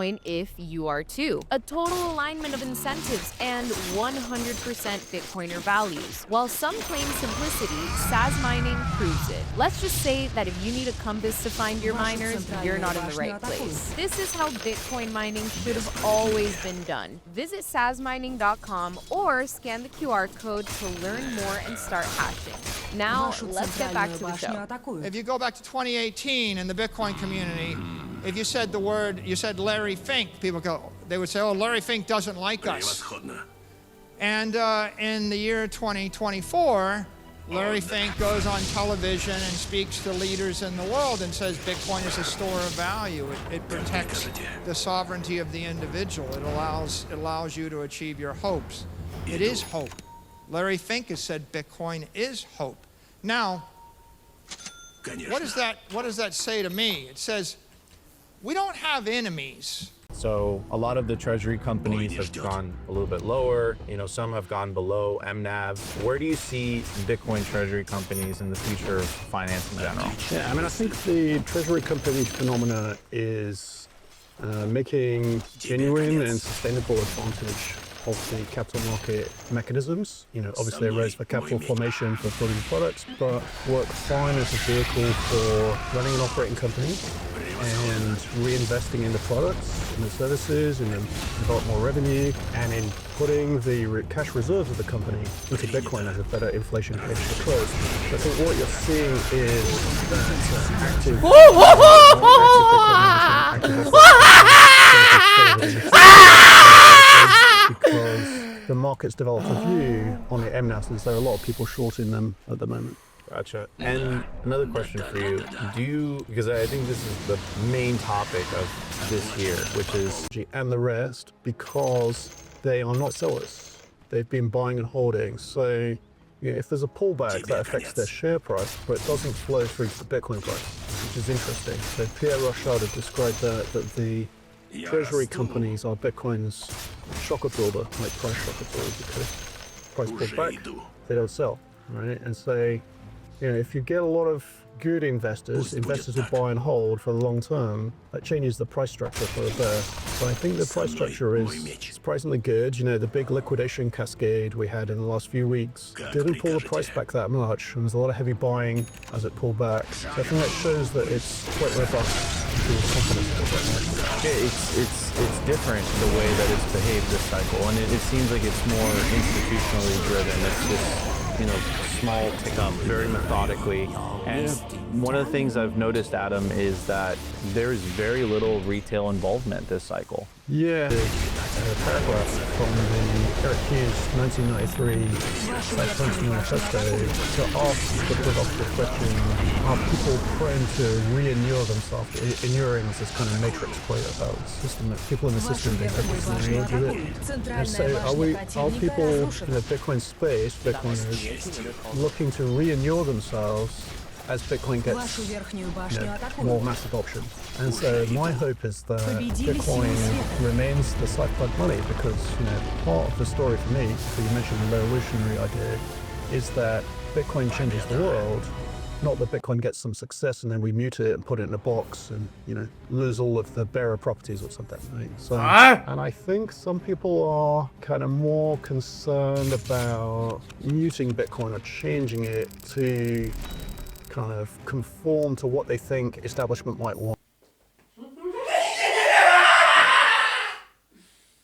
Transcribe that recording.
if you are too. A total alignment of incentives and 100% Bitcoiner values. While some claim simplicity, SAS mining proves it. Let's just say that if you need a compass to find your miners, you're not in the right place. This is how Bitcoin mining should have always been done. Visit sasmining.com or scan the QR code to learn more and start hashing. Now, let's get back to the show. If you go back to 2018 in the Bitcoin community, if you said the word, you said Larry Fink, people go, they would say, oh, Larry Fink doesn't like us. And in the year 2024, Larry Fink goes on television and speaks to leaders in the world and says Bitcoin is a store of value. It protects the sovereignty of the individual. It allows you to achieve your hopes. It is hope. Larry Fink has said Bitcoin is hope. Now, what does that say to me? It says, we don't have enemies. So a lot of the treasury companies have gone a little bit lower. Some have gone below MNAV. Where do you see Bitcoin treasury companies in the future of finance in general? Yeah, I think the treasury company phenomena is making genuine and sustainable advantage of the capital market mechanisms. Obviously they raise for capital formation for building products, but work fine as a vehicle for running an operating company and reinvesting in the products, in the services, in develop more revenue, and in putting the cash reserves of the company into Bitcoin as a better inflation hedge for close. So I think what you're seeing is that active because the market's developed a view on the MNAVs, and so there are a lot of people shorting them at the moment. Gotcha. And another question for you, because I think this is the main topic of this year, which is, and the rest, because they are not sellers. They've been buying and holding. So if there's a pullback, that affects their share price, but it doesn't flow through to the Bitcoin price, which is interesting. So Pierre Rochard had described that the treasury companies are Bitcoin's shock absorber, like price shock absorber, because price pullback, they don't sell, right? And so, if you get a lot of good investors who buy and hold for the long term, that changes the price structure for the bear. So I think the price structure is surprisingly good. The big liquidation cascade we had in the last few weeks didn't pull the price back that much, and there's a lot of heavy buying as it pulled back. So I think that shows that it's quite robust. It's different the way that it's behaved this cycle, and it seems like it's more institutionally driven. It's just small tick up very methodically. And one of the things I've noticed, Adam, is that there's very little retail involvement this cycle. Yeah, a paragraph from the Eric Hughes 1993 Cypherpunks Manifesto to ask the provocative question, are people prone to re-inure themselves? Inuring is this kind of matrix quote about the system, that people in the system being inured with it. And so are people in the Bitcoin space, Bitcoiners, looking to re-inure themselves as Bitcoin gets more mass adoption? And so my hope is that Bitcoin remains the cypherpunk money, because part of the story for me, so you mentioned the revolutionary idea, is that Bitcoin changes the world, not that Bitcoin gets some success and then we mute it and put it in a box and lose all of the bearer properties or something, right? So, and I think some people are kind of more concerned about muting Bitcoin or changing it to kind of conform to what they think establishment might want.